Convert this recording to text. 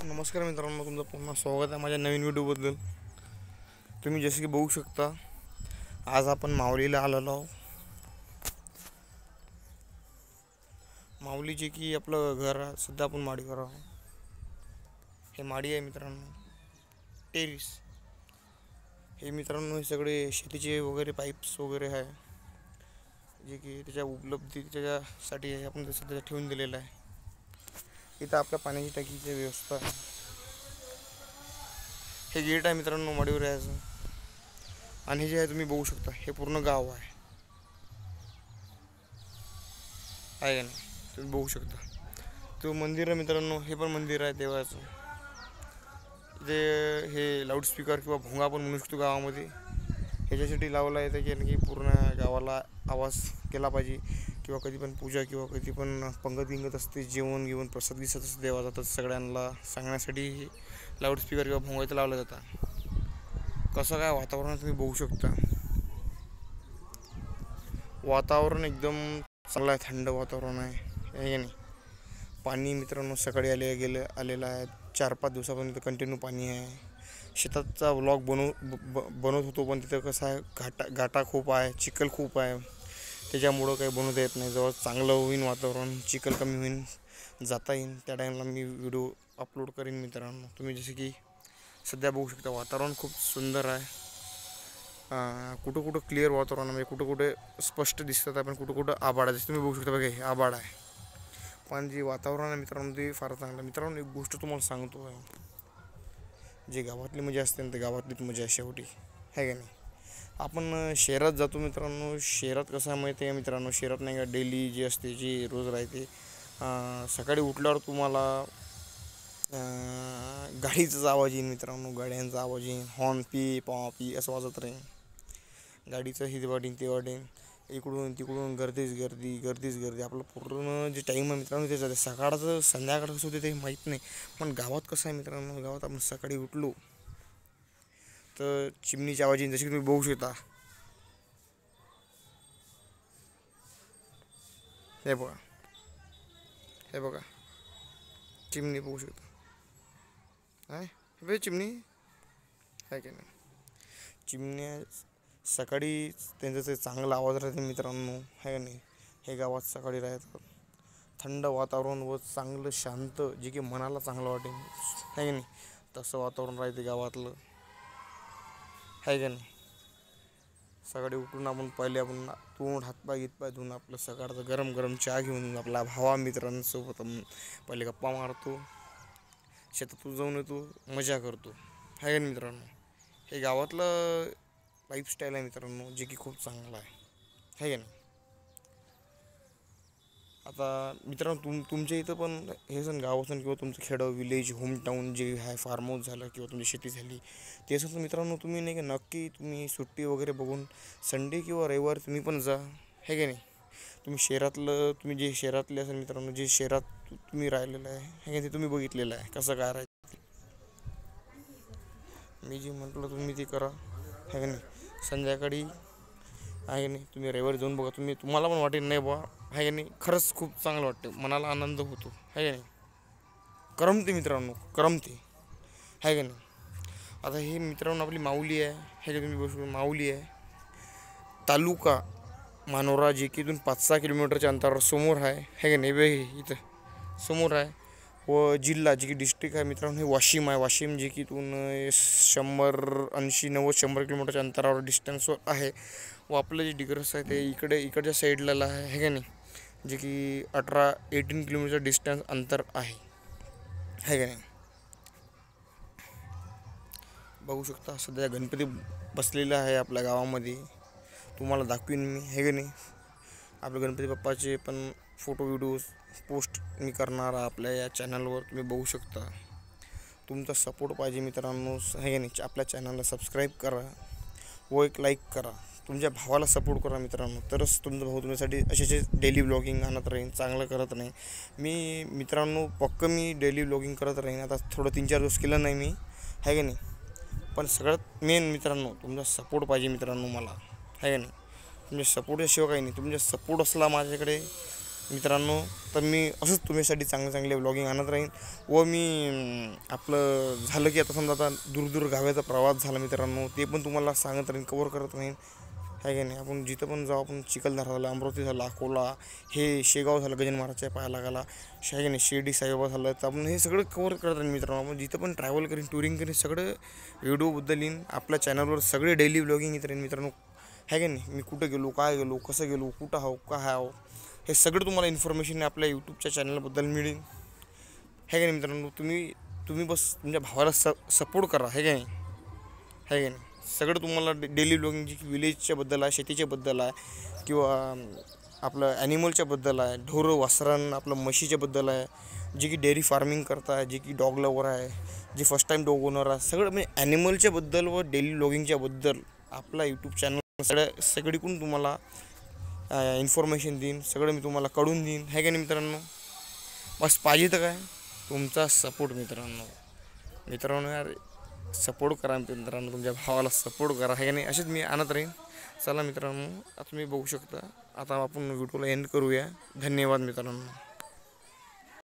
नमस्कार मित्रांनो, तुमचं पुन्हा स्वागत आहे माझ्या नवीन व्हिडिओबद्दल. तुम्ही जसे की बघू शकता, आज आपण माऊलीला आलेलो आहोत. माऊली जे की आपलं घर सध्या आपण माडीवर आहोत. हे माडी आहे मित्रांनो, टेरिस. हे मित्रांनो हे सगळे शेतीचे वगैरे पाईप्स वगैरे आहे, जे की त्याच्या उपलब्धतेच्यासाठी आपण सध्या ठेवून दिलेलं आहे. इथं आपल्या पाण्याची टाकीची व्यवस्था आहे. हे गेट आहे मित्रांनो माडीवर यायचं. आणि हे जे आहे तुम्ही बघू शकता, हे पूर्ण गाव आहे का नाही, तुम्ही बघू शकता. तो मंदिर आहे मित्रांनो, हे पण मंदिर आहे देवाचं. इथे हे लाऊडस्पीकर किंवा भोंगा पण म्हणू शकतो गावामध्ये. ह्याच्यासाठी लावला आहे की पूर्ण गावाला आवाज केला पाहिजे, किंवा कधी पण पूजा किंवा कधी पण पंगत गिंगत असते, जेवण घेऊन प्रसाद दिसत असते देवाचा, तर सगळ्यांना सांगण्यासाठी लाऊडस्पीकर किंवा भोंगा इथं लावला जातात. कसं काय वातावरण तुम्ही बघू शकता. वातावरण एकदम चांगलं आहे, थंड वातावरण आहे हे नाही. पाणी मित्रांनो सकाळी आलेलं आहे. 4-5 दिवसापर्यंत कंटिन्यू पाणी आहे. शेताचा व्लॉग बनवत होतो, पण तिथं कसं आहे, घाटा खूप आहे, चिखल खूप आहे, त्याच्यामुळं काही बनवता येत नाही. जेव्हा चांगलं होईन वातावरण, चिखल कमी होईन, जाता येईन, त्या टाईमला मी व्हिडिओ अपलोड करीन मित्रांनो. तुम्ही जसे की सध्या बघू शकता, वातावरण खूप सुंदर आहे. कुठं कुठं क्लिअर वातावरण आहे, कुठं कुठं स्पष्ट दिसतात आहे, पण कुठं कुठं आभाळ आहे. जसं तुम्ही बघू शकता बघा, हे आभाळ आहे, पण जे वातावरण आहे मित्रांनो ते फार चांगलं आहे. मित्रांनो एक गोष्ट तुम्हाला सांगतो आहे, जे गावातली मजा असते ना, ते गावातलीच मजा आहे शेवटी, आहे का नाही. आपण शहरात जातो मित्रांनो. शहरात कसं आहे माहिती आहे मित्रांनो, शहरात नाही का डेली जे असते, जे रोज राहते, सकाळी उठल्यावर तुम्हाला गाडीचाच आवाज येईल मित्रांनो, गाड्यांचा आवाज येईल, हॉर्न पी पॉपी असं वाजत राहील. गाडीचं हे वाढीन ते वाढीन, इकडून तिकडून गर्दीच गर्दी. आपलं पूर्ण जे टाईम आहे मित्रांनो ते जाते. सकाळचं संध्याकाळ कसं होते ते माहीत नाही, पण गावात कसं आहे मित्रांनो, गावात आपण सकाळी उठलो तर चिमणीची आवाज येईल. जशी तुम्ही बघू शकता, हे बघा चिमणी बघू शकता. हे चिमणी आहे की नाही. चिमण्या सकाळी त्यांचं ते चांगला आवाज राहते मित्रांनो, आहे का नाही. हे गावात सकाळी राहतात. थंड वातावरण व चांगलं शांत, जे की मनाला चांगलं वाटेल, आहे की नाही, तसं वातावरण राहते गावातलं, आहे का नाही. सकाळी उठून आपण तोंड हातपाय धुवून आपलं सकाळचं गरम गरम चहा घेऊन आपला भावा मित्रांसोबत पहिले गप्पा मारतो, शेतातून जाऊन येतो, मजा करतो, आहे का नाही मित्रांनो. हे गावातलं लाईफस्टाईल आहे मित्रांनो, जे की खूप चांगलं आहे का नाही. आता मित्रांनो तुमच्या इथं पण हे सण गाव असेल, किंवा तुमचं खेडं विलेज होमटाऊन जे आहे, फार्म हाऊस झालं किंवा तुमची शेती झाली, ते असं मित्रांनो तुम्ही नाही का नक्की तुम्ही सुट्टी वगैरे बघून संडे किंवा रविवार तुम्ही पण जा, आहे का नाही. तुम्ही जे शहरातले असेल मित्रांनो, जे शहरात तुम्ही राहिलेलं आहे ते तुम्ही बघितलेलं आहे कसं काय राहते. मी जे म्हटलं तुम्ही ते करा, आहे का नाही. संध्याकाळी आहे नाही, तुम्ही रविवारी जाऊन बघा, तुम्हाला पण वाटेल नाही बा, आहे का नाही, खरंच खूप चांगलं वाटतं, मनाला आनंद होतो, आहे का नाही. करमते मित्रांनो, करमते, आहे का नाही. आता हे मित्रांनो आपली माऊली आहे, हे का तुम्ही बघू, माऊली आहे, तालुका मानोरा, जे की इथून 5-6 किलोमीटरच्या अंतरावर समोर आहे का नाही. इथं समोर आहे. व जिल्हा जे की डिस्ट्रिक्ट आहे मित्रांनो, हे वाशिम आहे. वाशिम जे की इथून 180-90 किलोमीटरच्या अंतरावर डिस्टन्सवर आहे. व आपलं जे डिग्रस आहे ते इकडच्या साईडला आहे का नाही, जे की 18 किलोमीटर डिस्टन्स अंतर आहे का नाही. बघू शकता सध्या गणपती बसलेला आहे आपल्या गावामध्ये, तुम्हाला दाखवीन मी, आहे का नाही. आपल्या गणपती बाप्पाचे पण फोटो व्हिडिओज पोस्ट मी करणार आपल्या या चॅनलवर, तुम्ही बघू शकता. तुमचा सपोर्ट पाहिजे मित्रांनो, आहे का नाही. आपल्या चॅनलला सबस्क्राईब करा व एक लाईक करा. तुमच्या भावाला सपोर्ट करा मित्रांनो, तरच तुमचा भाऊ तुमच्यासाठी असे डेली व्लॉगिंग आणत राहीन, चांगलं करत नाही. मी मित्रांनो मी डेली व्लॉगिंग करत राहीन. आता थोडं 3-4 दिवस केलं नाही मी, आहे का नाही. पण सगळ्यात मेन मित्रांनो तुमचा सपोर्ट पाहिजे मित्रांनो मला, आहे का नाही. तुमच्या सपोर्टशिवाय काही नाही. तुमचा सपोर्ट असला माझ्याकडे मित्रांनो. तर मी असंच तुमच्यासाठी चांगले व्लॉगिंग आणत राहीन. व मी आपलं झालं की आता समजा आता दूर गावाचा प्रवास झाला मित्रांनो, ते पण तुम्हाला सांगत राहीन, कवर करत राहीन, आहे की नाही. आपण जिथं पण जाऊ, आपण चिखलदरा झालं, अमरावती झालं, अकोला, हे शेगाव झालं, गजानन महाराजच्या पाया लागायला, आहे की नाही, शिर्डी साईबाबा झालं, तर आपण हे सगळं कवर करत राहीन मित्रांनो. आपण जिथं पण ट्रॅव्हल करीन, टुरिंग करीन, सगळं व्हिडिओबद्दल येईन आपल्या चॅनलवर, सगळे डेली व्लॉगिंग येत राहीन मित्रांनो, आहे की नाही. मी कुठं गेलो, काय गेलो, कसं गेलो, कुठं हाव, काय हाव, हे सगळं तुम्हाला इन्फॉर्मेशन आपल्या यूट्यूबच्या चॅनलबद्दल मिळेल, आहे की नाही मित्रांनो. तुम्ही बस तुमच्या भावाला सपोर्ट करा, आहे की नाही, आहे की नाही. सगळं तुम्हाला डेली व्लॉगिंग जी विलेजच्या बद्दल आहे, शेतीच्याबद्दल आहे, किंवा आपलं ॲनिमलच्याबद्दल आहे, ढोरं वासरण आपलं म्हशीच्याबद्दल आहे, जे की डेअरी फार्मिंग करताय, जे की डॉग लवर आहे, जे फर्स्ट टाईम डॉग ओनर आहे, सगळं म्हणजे ॲनिमलच्याबद्दल व डेली व्लॉगिंगच्याबद्दल आपला यूट्यूब चॅनल सगळीकडून तुम्हाला इन्फॉर्मेशन देईन, सगळं मी तुम्हाला कळून देईन, आहे का नाही मित्रांनो. बस पाहिजे तर काय तुमचा सपोर्ट मित्रांनो यार, सपोर्ट करा मित्रांनो, तुमच्या भावाला सपोर्ट करा, आहे का नाही. असेच मी आणत राहीन. चला मित्रांनो, आता तुम्ही बघू शकता, आता आपण व्हिडिओला एंड करूया. धन्यवाद मित्रांनो.